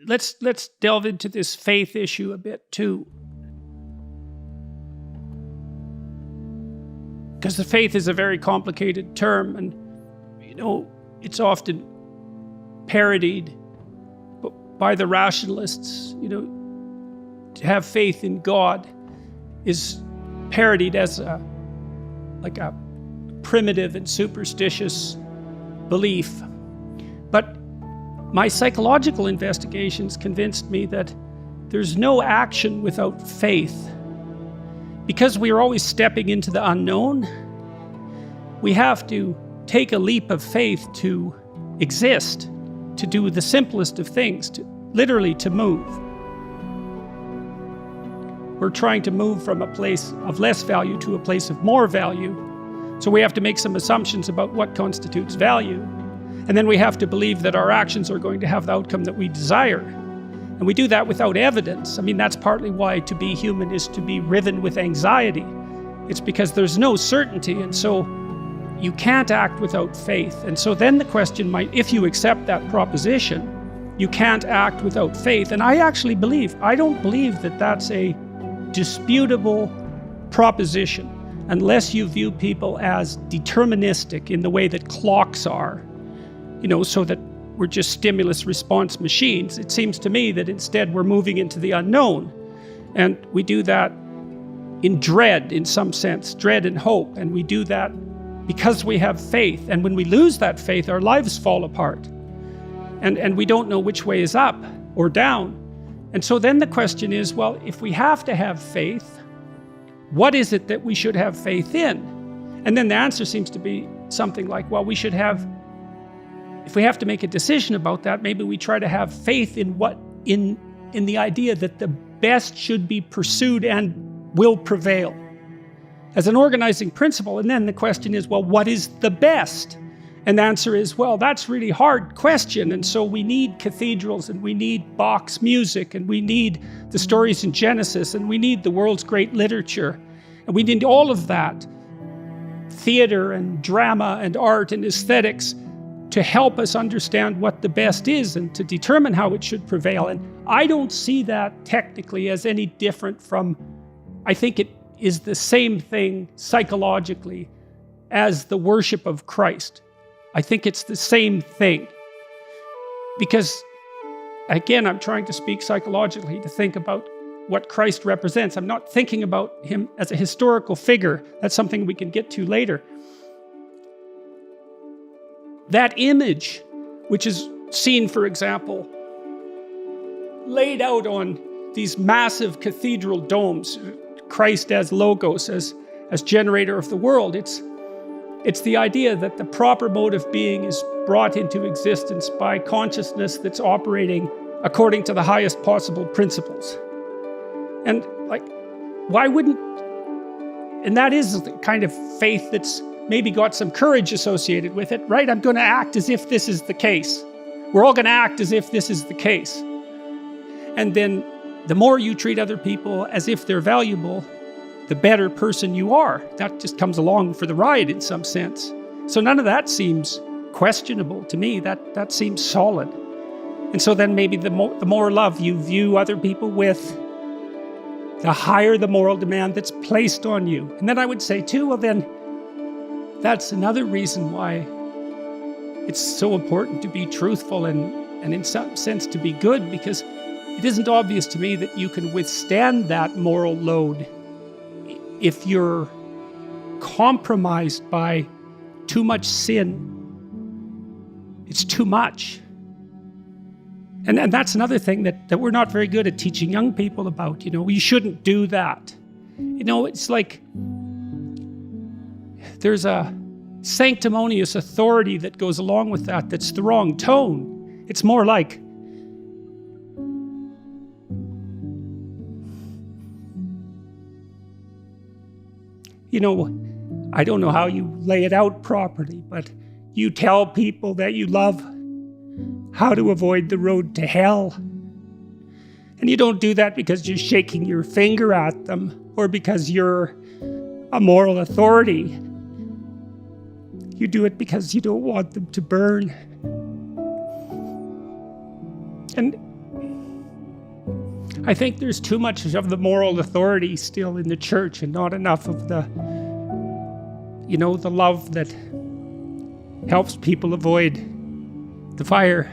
let's delve into this faith issue a bit too. Because the faith is a very complicated term, and it's often parodied by the rationalists. To have faith in God is parodied as a primitive and superstitious belief. But my psychological investigations convinced me that there's no action without faith. Because we are always stepping into the unknown, we have to take a leap of faith to exist, to do the simplest of things, literally to move. We're trying to move from a place of less value to a place of more value. So we have to make some assumptions about what constitutes value. And then we have to believe that our actions are going to have the outcome that we desire. And we do that without evidence. I mean, that's partly why to be human is to be riven with anxiety. It's because there's no certainty, and so you can't act without faith. And so then the question might, if you accept that proposition, you can't act without faith. And I don't believe that that's a disputable proposition, unless you view people as deterministic in the way that clocks are, so that we're just stimulus response machines. It seems to me that instead we're moving into the unknown, and we do that in dread, in some sense, dread and hope, and we do that because we have faith. And when we lose that faith, our lives fall apart, and we don't know which way is up or down. And so then the question is, well, if we have to have faith, what is it that we should have faith in? And then the answer seems to be something like, well, if we have to make a decision about that, maybe we try to have faith in the idea that the best should be pursued and will prevail as an organizing principle. And then the question is, well, what is the best? And the answer is, well, that's a really hard question. And so we need cathedrals, and we need Bach's music, and we need the stories in Genesis, and we need the world's great literature. And we need all of that, theater and drama and art and aesthetics, to help us understand what the best is and to determine how it should prevail. And I don't see that technically as any different from, I think it is the same thing psychologically as the worship of Christ. I think it's the same thing. Because, again, I'm trying to speak psychologically to think about what Christ represents. I'm not thinking about him as a historical figure. That's something we can get to later. That image, which is seen, for example, laid out on these massive cathedral domes, Christ as Logos, as generator of the world, it's the idea that the proper mode of being is brought into existence by consciousness that's operating according to the highest possible principles. And why wouldn't... And that is the kind of faith that's maybe got some courage associated with it, right? I'm going to act as if this is the case. We're all going to act as if this is the case. And then the more you treat other people as if they're valuable, the better person you are. That just comes along for the ride in some sense. So none of that seems questionable to me. That seems solid. And so then maybe the more love you view other people with, the higher the moral demand that's placed on you. And then I would say too, well then, that's another reason why it's so important to be truthful and in some sense to be good, because it isn't obvious to me that you can withstand that moral load if you're compromised by too much sin. It's too much. And that's another thing that we're not very good at teaching young people about. You shouldn't do that. It's like there's a sanctimonious authority that goes along with that that's the wrong tone. It's more like, I don't know how you lay it out properly, but you tell people that you love how to avoid the road to hell. And you don't do that because you're shaking your finger at them or because you're a moral authority. You do it because you don't want them to burn. And I think there's too much of the moral authority still in the church and not enough of the, the love that helps people avoid the fire.